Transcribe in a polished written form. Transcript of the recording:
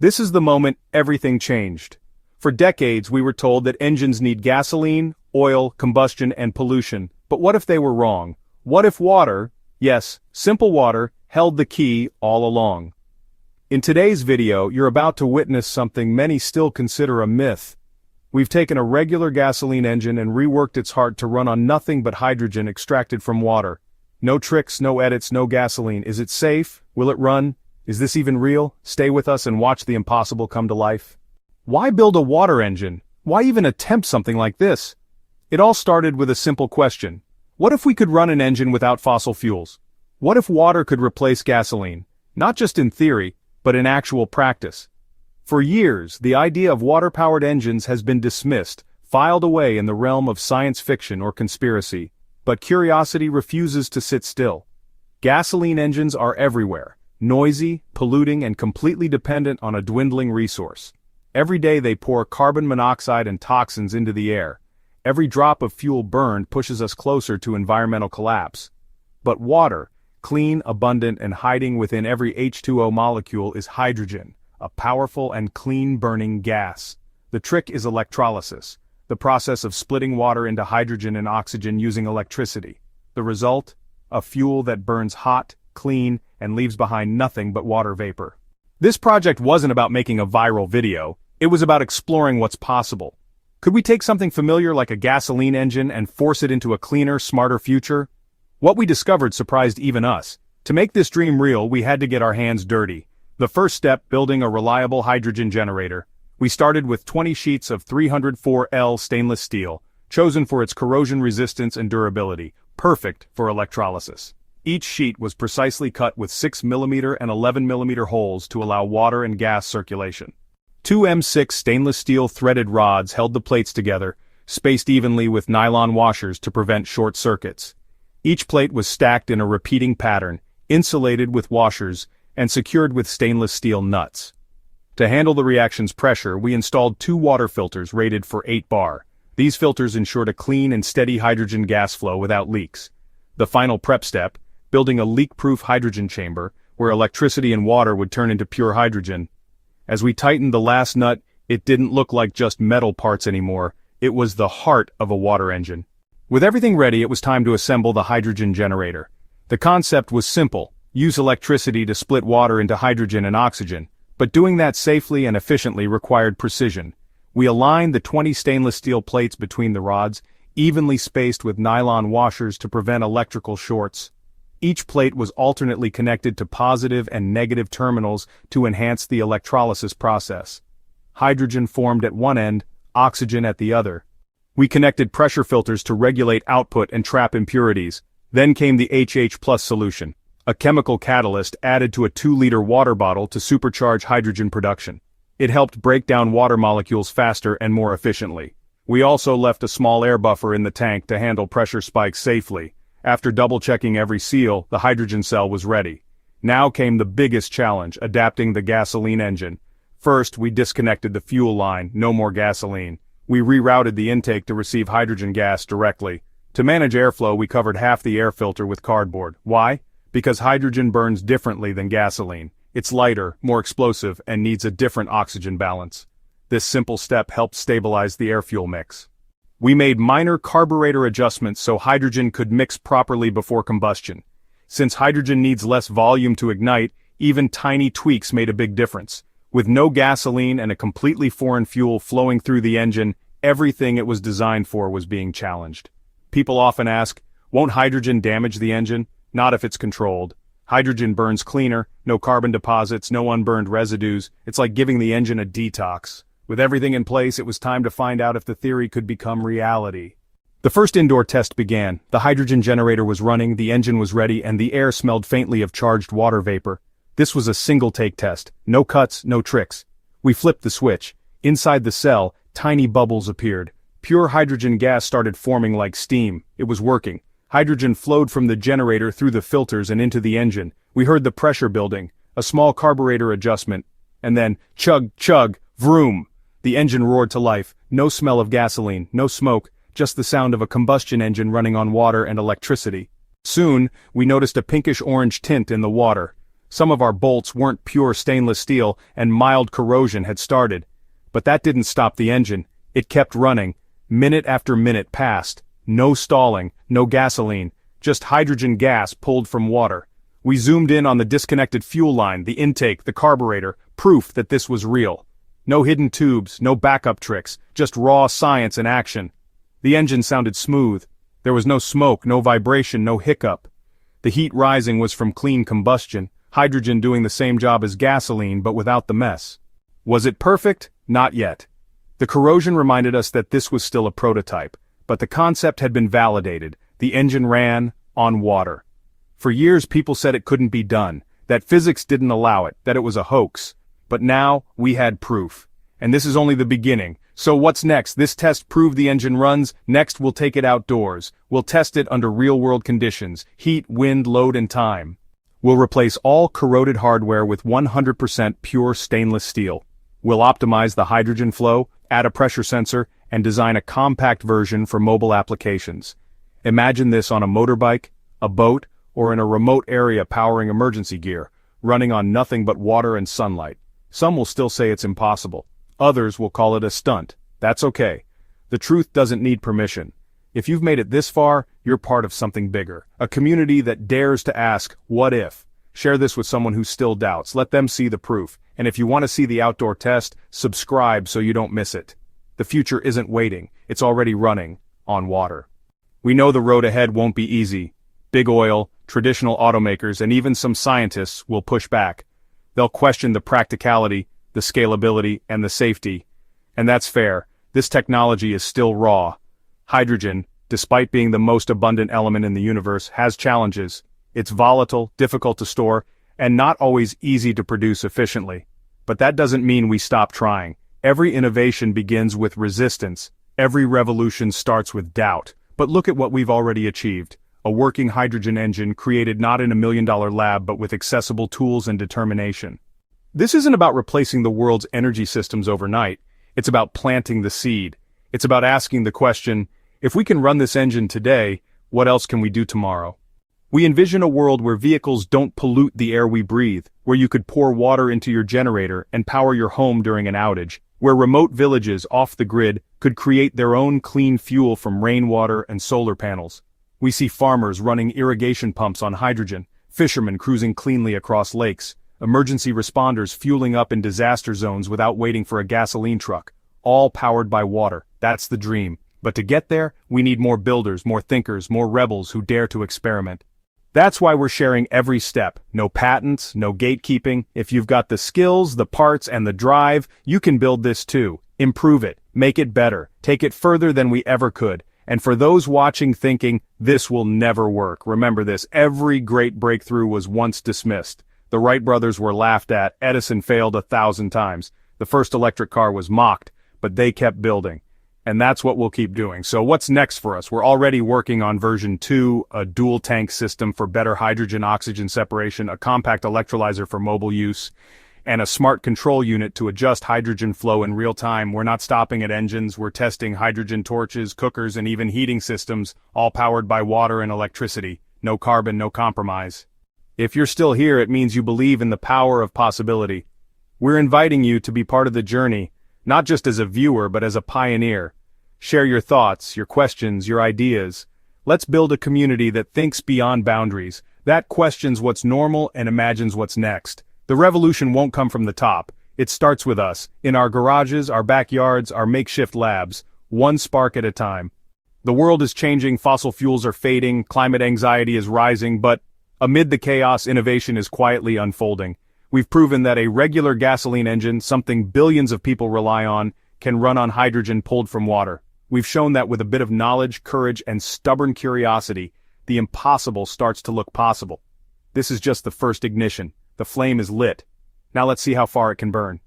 This is the moment everything changed. For decades we were told that engines need gasoline, oil, combustion, and pollution. But what if they were wrong? What if water, yes, simple water, held the key all along? In today's video, you're about to witness something many still consider a myth. We've taken a regular gasoline engine and reworked its heart to run on nothing but hydrogen extracted from water. No tricks, no edits, no gasoline. Is it safe? Will it run? Is this even real? Stay with us and watch the impossible come to life. Why build a water engine? Why even attempt something like this? It all started with a simple question. What if we could run an engine without fossil fuels? What if water could replace gasoline? Not just in theory, but in actual practice. For years, the idea of water-powered engines has been dismissed, filed away in the realm of science fiction or conspiracy. But curiosity refuses to sit still. Gasoline engines are everywhere, noisy, polluting, and completely dependent on a dwindling resource. Every day they pour carbon monoxide and toxins into the air. Every drop of fuel burned pushes us closer to environmental collapse. But water, clean, abundant, and hiding within every H2O molecule is hydrogen, a powerful and clean-burning gas. The trick is electrolysis, the process of splitting water into hydrogen and oxygen using electricity. The result? A fuel that burns hot, clean, and leaves behind nothing but water vapor. This project wasn't about making a viral video, it was about exploring what's possible. Could we take something familiar like a gasoline engine and force it into a cleaner, smarter future? What we discovered surprised even us. To make this dream real, we had to get our hands dirty. The first step, building a reliable hydrogen generator. We started with 20 sheets of 304L stainless steel, chosen for its corrosion resistance and durability, perfect for electrolysis. Each sheet was precisely cut with 6mm and 11mm holes to allow water and gas circulation. Two M6 stainless steel threaded rods held the plates together, spaced evenly with nylon washers to prevent short circuits. Each plate was stacked in a repeating pattern, insulated with washers, and secured with stainless steel nuts. To handle the reaction's pressure, we installed 2 water filters rated for 8 bar. These filters ensured a clean and steady hydrogen gas flow without leaks. The final prep step, building a leak-proof hydrogen chamber, where electricity and water would turn into pure hydrogen. As we tightened the last nut, it didn't look like just metal parts anymore, it was the heart of a water engine. With everything ready, it was time to assemble the hydrogen generator. The concept was simple. Use electricity to split water into hydrogen and oxygen, but doing that safely and efficiently required precision. We aligned the 20 stainless steel plates between the rods, evenly spaced with nylon washers to prevent electrical shorts. Each plate was alternately connected to positive and negative terminals to enhance the electrolysis process. Hydrogen formed at one end, oxygen at the other. We connected pressure filters to regulate output and trap impurities. Then came the HH+ solution, a chemical catalyst added to a 2-liter water bottle to supercharge hydrogen production. It helped break down water molecules faster and more efficiently. We also left a small air buffer in the tank to handle pressure spikes safely. After double-checking every seal, the hydrogen cell was ready. Now came the biggest challenge, adapting the gasoline engine. First, we disconnected the fuel line, no more gasoline. We rerouted the intake to receive hydrogen gas directly. To manage airflow, we covered half the air filter with cardboard. Why? Because hydrogen burns differently than gasoline. It's lighter, more explosive, and needs a different oxygen balance. This simple step helped stabilize the air-fuel mix. We made minor carburetor adjustments so hydrogen could mix properly before combustion. Since hydrogen needs less volume to ignite, even tiny tweaks made a big difference. With no gasoline and a completely foreign fuel flowing through the engine, everything it was designed for was being challenged. People often ask, won't hydrogen damage the engine? Not if it's controlled. Hydrogen burns cleaner, no carbon deposits, no unburned residues. It's like giving the engine a detox. With everything in place, it was time to find out if the theory could become reality. The first indoor test began. The hydrogen generator was running, the engine was ready, and the air smelled faintly of charged water vapor. This was a single-take test. No cuts, no tricks. We flipped the switch. Inside the cell, tiny bubbles appeared. Pure hydrogen gas started forming like steam. It was working. Hydrogen flowed from the generator through the filters and into the engine. We heard the pressure building, a small carburetor adjustment, and then chug, chug, vroom. The engine roared to life. No smell of gasoline, no smoke, just the sound of a combustion engine running on water and electricity. Soon, we noticed a pinkish-orange tint in the water. Some of our bolts weren't pure stainless steel, and mild corrosion had started. But that didn't stop the engine. It kept running. Minute after minute passed. No stalling, no gasoline, just hydrogen gas pulled from water. We zoomed in on the disconnected fuel line, the intake, the carburetor, proof that this was real. No hidden tubes, no backup tricks, just raw science in action. The engine sounded smooth. There was no smoke, no vibration, no hiccup. The heat rising was from clean combustion, hydrogen doing the same job as gasoline but without the mess. Was it perfect? Not yet. The corrosion reminded us that this was still a prototype, but the concept had been validated. The engine ran on water. For years people said it couldn't be done, that physics didn't allow it, that it was a hoax. But now, we had proof. And this is only the beginning. So what's next? This test proved the engine runs. Next we'll take it outdoors. We'll test it under real-world conditions, heat, wind, load, and time. We'll replace all corroded hardware with 100% pure stainless steel. We'll optimize the hydrogen flow, add a pressure sensor, and design a compact version for mobile applications. Imagine this on a motorbike, a boat, or in a remote area powering emergency gear, running on nothing but water and sunlight. Some will still say it's impossible. Others will call it a stunt. That's okay. The truth doesn't need permission. If you've made it this far, you're part of something bigger. A community that dares to ask, what if? Share this with someone who still doubts. Let them see the proof. And if you want to see the outdoor test, subscribe so you don't miss it. The future isn't waiting. It's already running on water. We know the road ahead won't be easy. Big oil, traditional automakers, and even some scientists will push back. They'll question the practicality, the scalability, and the safety. And that's fair. This technology is still raw. Hydrogen, despite being the most abundant element in the universe, has challenges. It's volatile, difficult to store, and not always easy to produce efficiently. But that doesn't mean we stop trying. Every innovation begins with resistance. Every revolution starts with doubt. But look at what we've already achieved. A working hydrogen engine created not in $1 million lab but with accessible tools and determination. This isn't about replacing the world's energy systems overnight. It's about planting the seed. It's about asking the question, if we can run this engine today, what else can we do tomorrow? We envision a world where vehicles don't pollute the air we breathe, where you could pour water into your generator and power your home during an outage, where remote villages off the grid could create their own clean fuel from rainwater and solar panels. We see farmers running irrigation pumps on hydrogen, fishermen cruising cleanly across lakes, emergency responders fueling up in disaster zones without waiting for a gasoline truck, all powered by water. That's the dream. But to get there, we need more builders, more thinkers, more rebels who dare to experiment. That's why we're sharing every step. No patents, no gatekeeping. If you've got the skills, the parts, and the drive, you can build this too. Improve it, make it better, take it further than we ever could. And for those watching thinking, this will never work, remember this, every great breakthrough was once dismissed. The Wright brothers were laughed at, Edison failed 1,000 times. The first electric car was mocked, but they kept building. And that's what we'll keep doing. So what's next for us? We're already working on version 2, a dual tank system for better hydrogen-oxygen separation, a compact electrolyzer for mobile use, and a smart control unit to adjust hydrogen flow in real time. We're not stopping at engines, we're testing hydrogen torches, cookers, and even heating systems, all powered by water and electricity. No carbon, no compromise. If you're still here, it means you believe in the power of possibility. We're inviting you to be part of the journey, not just as a viewer but as a pioneer. Share your thoughts, your questions, your ideas. Let's build a community that thinks beyond boundaries, that questions what's normal and imagines what's next. The revolution won't come from the top. It starts with us, in our garages, our backyards, our makeshift labs, one spark at a time. The world is changing, fossil fuels are fading, climate anxiety is rising, but amid the chaos, innovation is quietly unfolding. We've proven that a regular gasoline engine, something billions of people rely on, can run on hydrogen pulled from water. We've shown that with a bit of knowledge, courage, and stubborn curiosity, the impossible starts to look possible. This is just the first ignition. The flame is lit. Now let's see how far it can burn.